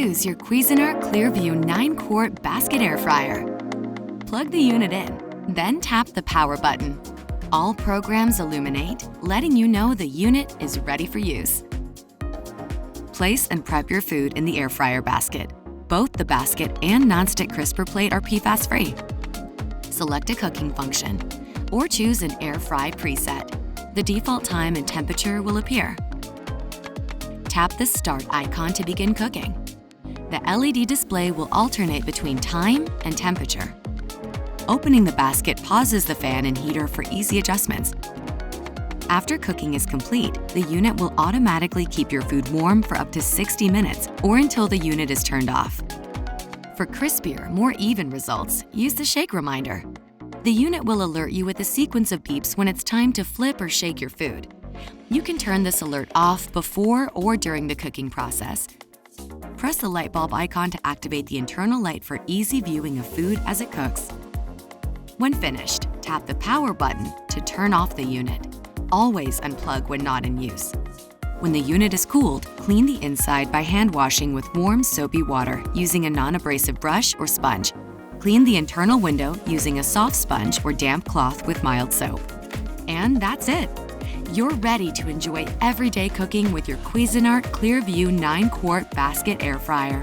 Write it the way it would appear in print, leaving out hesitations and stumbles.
Introduce your Cuisinart ClearView 9-quart basket air fryer. Plug the unit in, then tap the power button. All programs illuminate, letting you know the unit is ready for use. Place and prep your food in the air fryer basket. Both the basket and nonstick crisper plate are PFAS-free. Select a cooking function, or choose an air fry preset. The default time and temperature will appear. Tap the Start icon to begin cooking. The LED display will alternate between time and temperature. Opening the basket pauses the fan and heater for easy adjustments. After cooking is complete, the unit will automatically keep your food warm for up to 60 minutes or until the unit is turned off. For crispier, more even results, use the shake reminder. The unit will alert you with a sequence of beeps when it's time to flip or shake your food. You can turn this alert off before or during the cooking process. Press the light bulb icon to activate the internal light for easy viewing of food as it cooks. When finished, tap the power button to turn off the unit. Always unplug when not in use. When the unit is cooled, clean the inside by hand washing with warm, soapy water using a non-abrasive brush or sponge. Clean the internal window using a soft sponge or damp cloth with mild soap. And that's it! You're ready to enjoy everyday cooking with your Cuisinart ClearView 9-quart basket air fryer.